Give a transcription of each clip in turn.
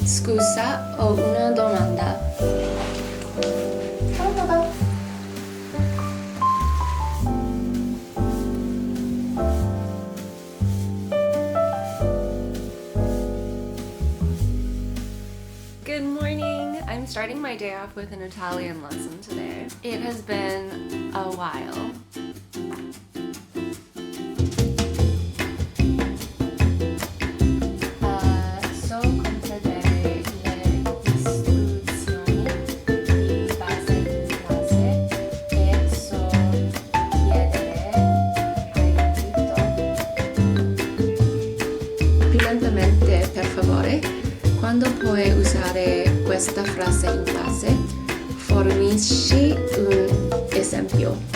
Scusa, ho una domanda. Good morning! I'm starting my day off with an Italian lesson today. It has been a while. So comprendere le istruzioni di base di classe e so chiedere aiuto. Brillantemente, per favore, quando puoi usare questa frase in classe, fornisci un esempio.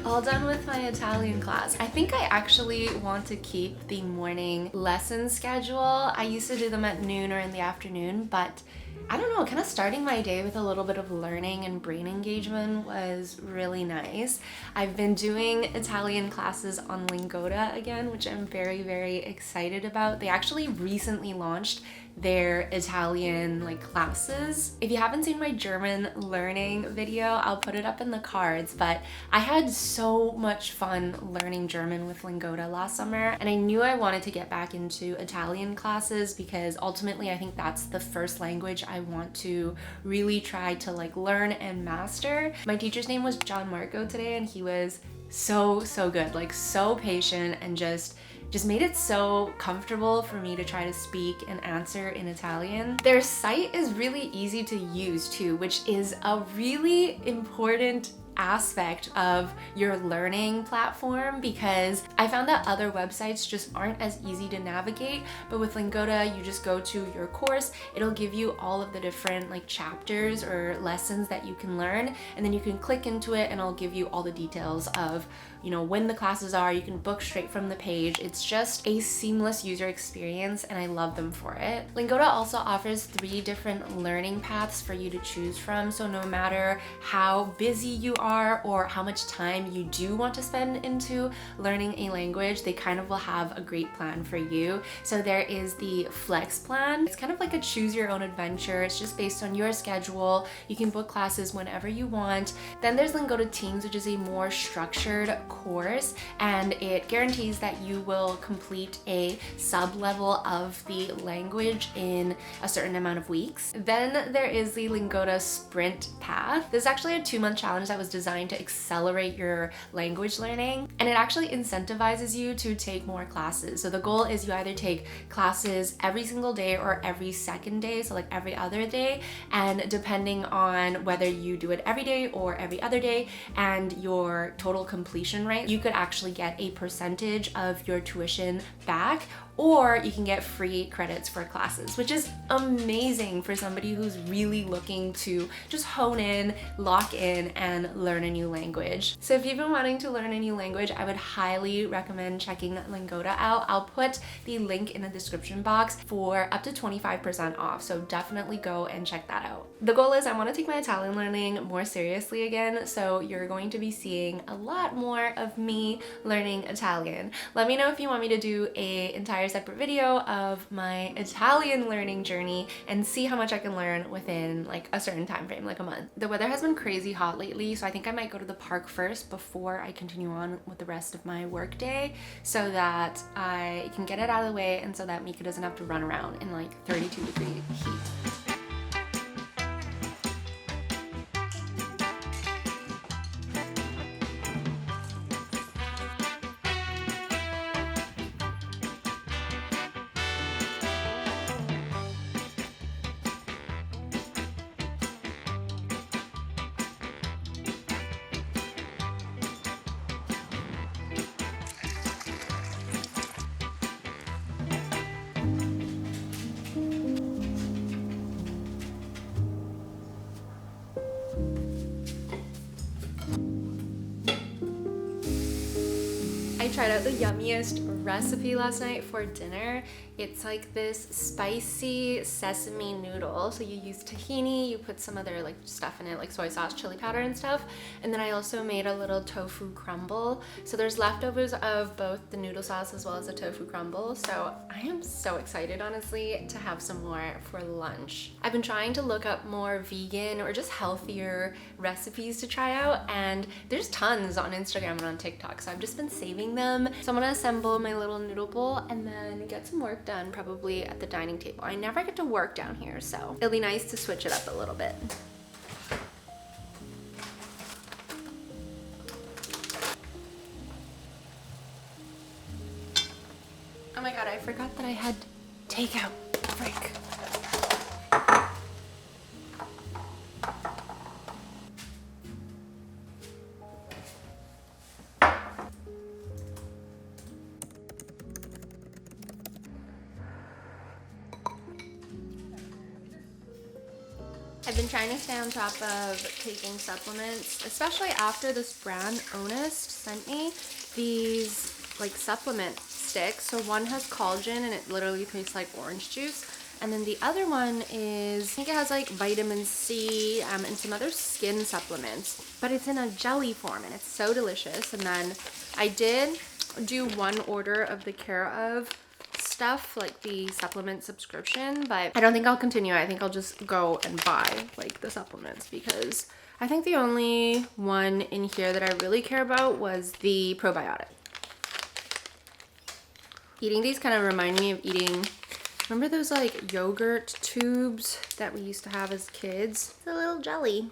All done with my Italian class. I think I actually want to keep the morning lesson schedule. I used to do them at noon or in the afternoon, but I don't know, kind of starting my day with a little bit of learning and brain engagement was really nice. I've been doing Italian classes on Lingoda again, which I'm very, very excited about. They actually recently launched their Italian classes. If you haven't seen my German learning video, I'll put it up in the cards, but I had so much fun learning German with Lingoda last summer, and I knew I wanted to get back into Italian classes because ultimately I think that's the first language I want to really try to learn and master. My teacher's name was John Marco today, and he was so good, so patient, and just made it so comfortable for me to try to speak and answer in Italian. Their site is really easy to use too, which is a really important aspect of your learning platform, because I found that other websites just aren't as easy to navigate, but with Lingoda you just go to your course, it'll give you all of the different chapters or lessons that you can learn, and then you can click into it and it'll give you all the details of when the classes are. You can book straight from the page. It's just a seamless user experience, and I love them for it. Lingoda also offers 3 different learning paths for you to choose from, so no matter how busy you are or how much time you do want to spend into learning a language, they kind of will have a great plan for you. So there is the Flex plan. It's kind of like a choose your own adventure. It's just based on your schedule. You can book classes whenever you want. Then there's Lingoda Teams, which is a more structured course, and it guarantees that you will complete a sub-level of the language in a certain amount of weeks. Then there is the Lingoda Sprint path. This is actually a 2-month challenge that was designed to accelerate your language learning, and it actually incentivizes you to take more classes. So the goal is you either take classes every single day or every second day, so every other day, and depending on whether you do it every day or every other day and your total completion rate, you could actually get a percentage of your tuition back, or you can get free credits for classes, which is amazing for somebody who's really looking to just hone in, lock in, and learn a new language. So if you've been wanting to learn a new language, I would highly recommend checking Lingoda out. I'll put the link in the description box for up to 25% off, so definitely go and check that out. The goal is I want to take my Italian learning more seriously again, so you're going to be seeing a lot more of me learning Italian. Let me know if you want me to do an entire separate video of my Italian learning journey and see how much I can learn within a certain time frame, a month. The weather has been crazy hot lately, so I think I might go to the park first before I continue on with the rest of my work day, so that I can get it out of the way and so that Mika doesn't have to run around in 32-degree heat. tried out the yummiest recipe last night for dinner. It's like this spicy sesame noodle. So you use tahini, you put some other like stuff in it, like soy sauce, chili powder and stuff. And then I also made a little tofu crumble. So there's leftovers of both the noodle sauce as well as the tofu crumble. So I am so excited, honestly, to have some more for lunch. I've been trying to look up more vegan or just healthier recipes to try out, and there's tons on Instagram and on TikTok. So I've just been saving them. So I'm gonna assemble my little noodle bowl and then get some work done probably at the dining table. I never get to work down here, so it'll be nice to switch it up a little bit. Oh my god, I forgot that I had takeout. Frick. I've been trying to stay on top of taking supplements, especially after this brand Honest sent me these like supplement sticks. So one has collagen and it literally tastes like orange juice. And then the other one is, I think it has like vitamin C and some other skin supplements, but it's in a jelly form and it's so delicious. And then I did do one order of the Care of stuff, like the supplement subscription, but I don't think I'll continue. I think I'll just go and buy like the supplements, because I think the only one in here that I really care about was the probiotic. Eating these kind of remind me of eating, remember those like yogurt tubes that we used to have as kids? It's a little jelly.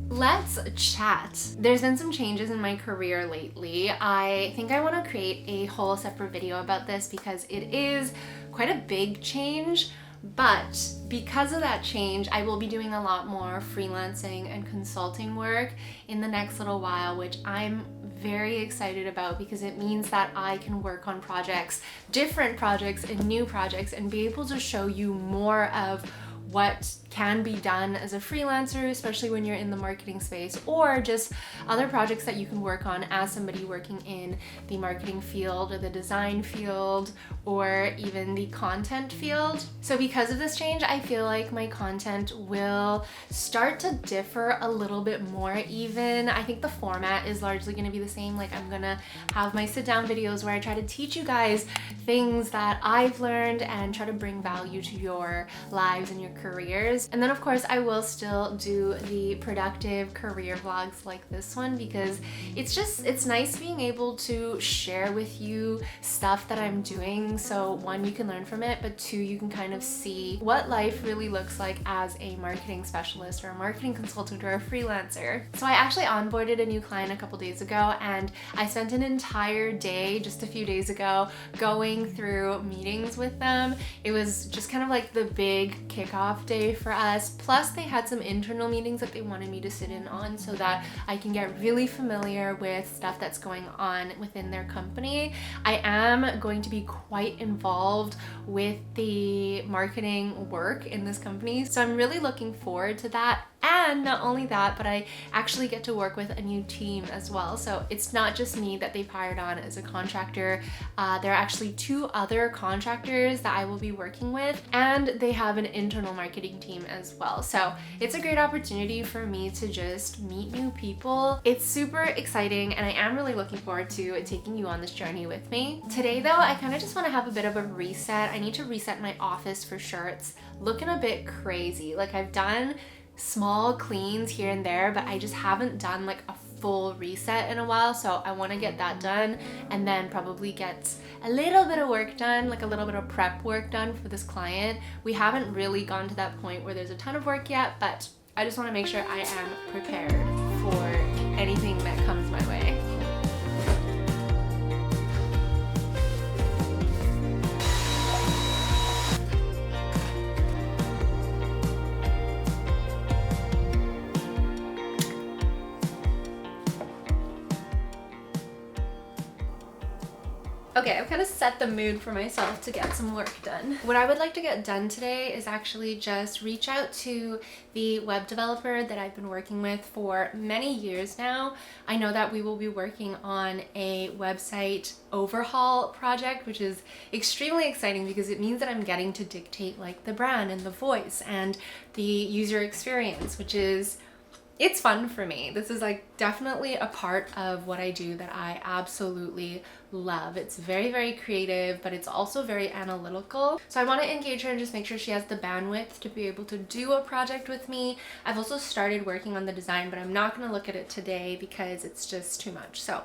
Let's chat. There's been some changes in my career lately. I think I want to create a whole separate video about this because it is quite a big change, but because of that change, I will be doing a lot more freelancing and consulting work in the next little while, which I'm very excited about because it means that I can work on projects, different projects and new projects, and be able to show you more of what can be done as a freelancer, especially when you're in the marketing space, or just other projects that you can work on as somebody working in the marketing field or the design field or even the content field. So because of this change, I feel like my content will start to differ a little bit more even. I think the format is largely going to be the same. Like I'm gonna have my sit down videos where I try to teach you guys things that I've learned and try to bring value to your lives and your careers. And then of course I will still do the productive career vlogs like this one, because it's nice being able to share with you stuff that I'm doing. So one, you can learn from it, but two, you can kind of see what life really looks like as a marketing specialist or a marketing consultant or a freelancer. So I actually onboarded a new client a couple days ago, and I spent an entire day just a few days ago going through meetings with them. It was just kind of like the big kickoff day for us. Plus they had some internal meetings that they wanted me to sit in on so that I can get really familiar with stuff that's going on within their company. I am going to be quite involved with the marketing work in this company, so I'm really looking forward to that. And not only that, but I actually get to work with a new team as well. So it's not just me that they've hired on as a contractor. There are actually 2 other contractors that I will be working with, and they have an internal marketing team as well. So it's a great opportunity for me to just meet new people. It's super exciting, and I am really looking forward to taking you on this journey with me. Today though, I kind of just want to have a bit of a reset. I need to reset my office for sure. It's looking a bit crazy. Like I've done small cleans here and there, but I just haven't done like a full reset in a while. So I want to get that done and then probably get a little bit of work done, like a little bit of prep work done for this client. We haven't really gone to that point where there's a ton of work yet, but I just want to make sure I am prepared for anything that comes my way. Okay, I've kind of set the mood for myself to get some work done. What I would like to get done today is actually just reach out to the web developer that I've been working with for many years now. I know that we will be working on a website overhaul project, which is extremely exciting because it means that I'm getting to dictate like the brand and the voice and the user experience, which is it's fun for me. This is like definitely a part of what I do that I absolutely love. It's very, very creative, but it's also very analytical. So I want to engage her and just make sure she has the bandwidth to be able to do a project with me. I've also started working on the design, but I'm not going to look at it today because it's just too much. So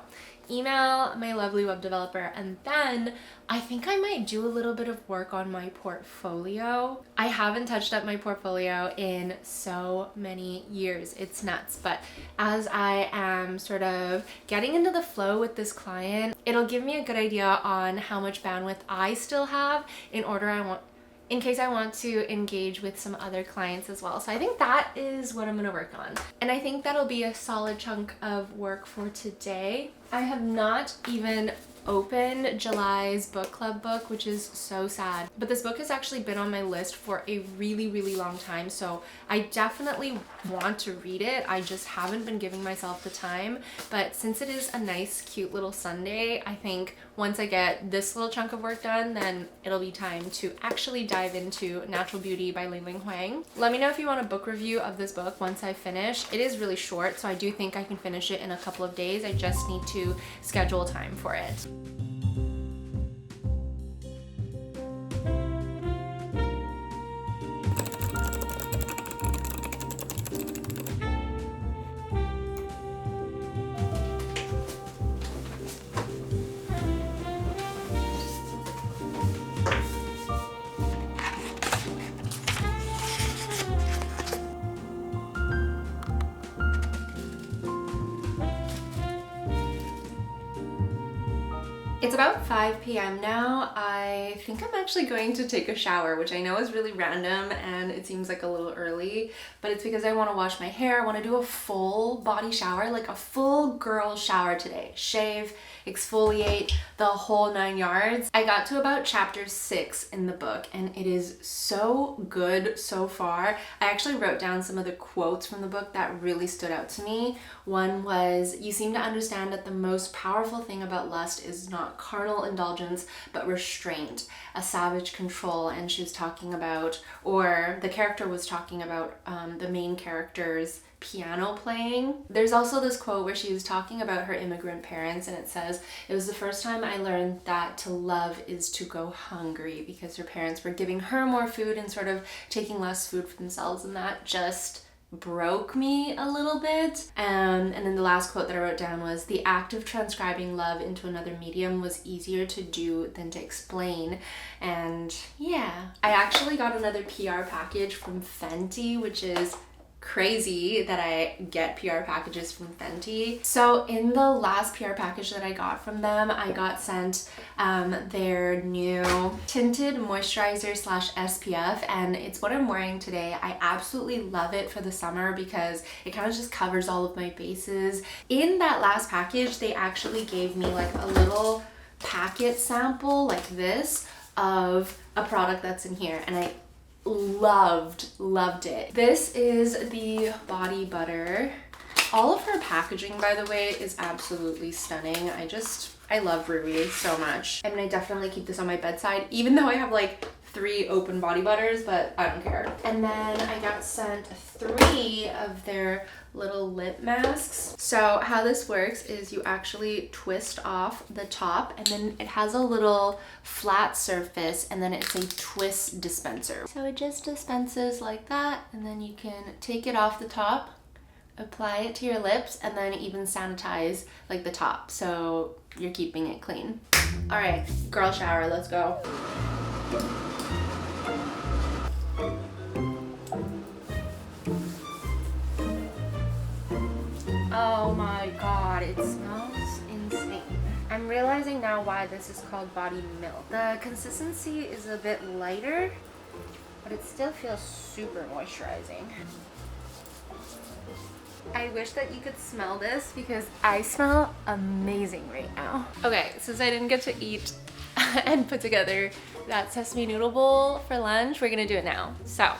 email my lovely web developer, and then I think I might do a little bit of work on my portfolio. I haven't touched up my portfolio in so many years. It's nuts. But as I am sort of getting into the flow with this client, it'll give me a good idea on how much bandwidth I still have in case I want to engage with some other clients as well. So I think that is what I'm gonna work on. And I think that'll be a solid chunk of work for today. I have not even opened July's book club book, which is so sad. But this book has actually been on my list for a really, really long time. So I definitely want to read it. I just haven't been giving myself the time. But since it is a nice, cute little Sunday, I think once I get this little chunk of work done, then it'll be time to actually dive into Natural Beauty by Ling Huang. Let me know if you want a book review of this book once I finish. It is really short, so I do think I can finish it in a couple of days. I just need to schedule time for it. It's about 5 p.m. now. I think I'm actually going to take a shower, which I know is really random and it seems like a little early, but it's because I want to wash my hair. I want to do a full body shower, like a full girl shower today. Shave, exfoliate, the whole 9 yards. I got to about chapter 6 in the book and it is so good so far. I actually wrote down some of the quotes from the book that really stood out to me. One was, "You seem to understand that the most powerful thing about lust is not carnal indulgence, but restraint, a savage control." And she was talking about, or the character was talking about the main character's piano playing. There's also this quote where she was talking about her immigrant parents, and it says, "It was the first time I learned that to love is to go hungry," because her parents were giving her more food and sort of taking less food for themselves, and that just broke me a little bit. And then the last quote that I wrote down was, "The act of transcribing love into another medium was easier to do than to explain." And yeah, I actually got another PR package from Fenty, which is crazy that I get PR packages from Fenty. So in the last PR package that I got from them, I got sent their new tinted moisturizer / SPF, and it's what I'm wearing today. I absolutely love it for the summer because it kind of just covers all of my bases. In that last package, they actually gave me like a little packet sample like this of a product that's in here, and I loved it. This is the body butter. All of her packaging, by the way, is absolutely stunning. I love Ruby so much. I mean, I definitely keep this on my bedside, even though I have like 3 open body butters, but I don't care. And then I got sent 3 of their little lip masks. So how this works is you actually twist off the top, and then it has a little flat surface, and then it's a twist dispenser. So it just dispenses like that, and then you can take it off the top, apply it to your lips, and then even sanitize like the top, so you're keeping it clean. All right, girl shower, let's go. Oh my god, it smells insane. I'm realizing now why this is called body milk. The consistency is a bit lighter, but it still feels super moisturizing. I wish that you could smell this because I smell amazing right now. Okay, since I didn't get to eat and put together that sesame noodle bowl for lunch, we're gonna do it now. So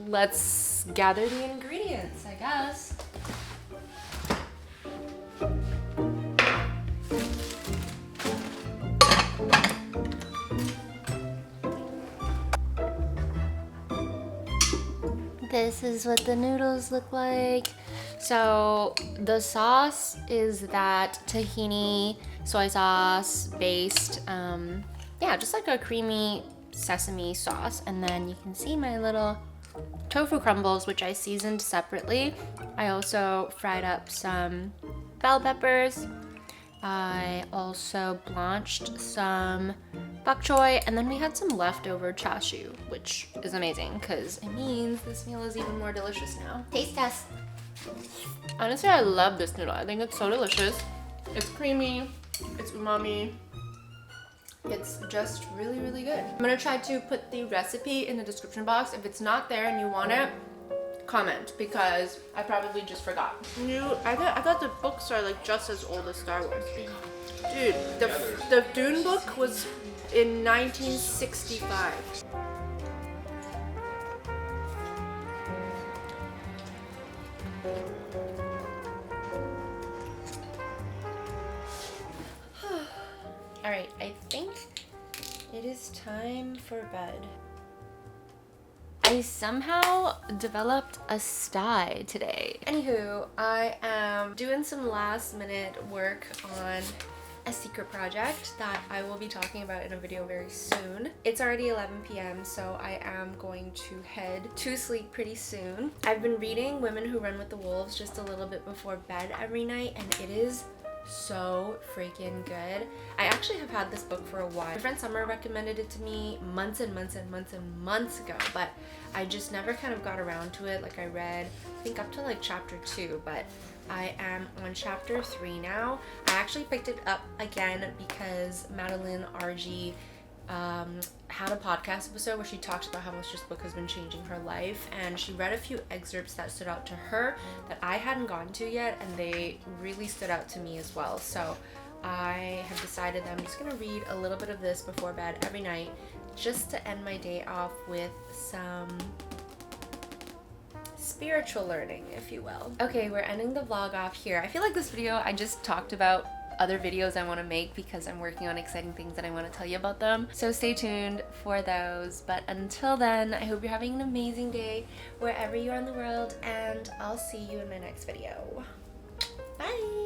let's gather the ingredients, I guess. This is what the noodles look like. So the sauce is that tahini soy sauce based, yeah, just like a creamy sesame sauce. And then you can see my little tofu crumbles, which I seasoned separately. I also fried up some bell peppers. I also blanched some bok choy, and then we had some leftover chashu, which is amazing because it means this meal is even more delicious now. Taste test. Honestly, I love this noodle. I think it's so delicious. It's creamy, it's umami. It's just really, really good. I'm gonna try to put the recipe in the description box. If it's not there and you want it, comment, because I probably just forgot. I thought the books are like just as old as Star Wars. Dude, the Dune book was in 1965. All right, I think it is time for bed. I somehow developed a sty today. Anywho, I am doing some last minute work on a secret project that I will be talking about in a video very soon. It's already 11 p.m. so I am going to head to sleep pretty soon. I've been reading Women Who Run with the Wolves just a little bit before bed every night, and it is so freaking good. I actually have had this book for a while. My friend Summer recommended it to me months and months and months and months ago, but I just never kind of got around to it. Like, I read, I think up to like chapter 2, but I am on chapter 3 now. I actually picked it up again because Madeline RG had a podcast episode where she talked about how much this book has been changing her life, and she read a few excerpts that stood out to her that I hadn't gotten to yet, and they really stood out to me as well. So I have decided that I'm just gonna read a little bit of this before bed every night, just to end my day off with some spiritual learning, if you will. Okay, we're ending the vlog off here. I feel like this video, I just talked about other videos I want to make because I'm working on exciting things that I want to tell you about them. So stay tuned for those. But until then, I hope you're having an amazing day wherever you are in the world, and I'll see you in my next video. Bye!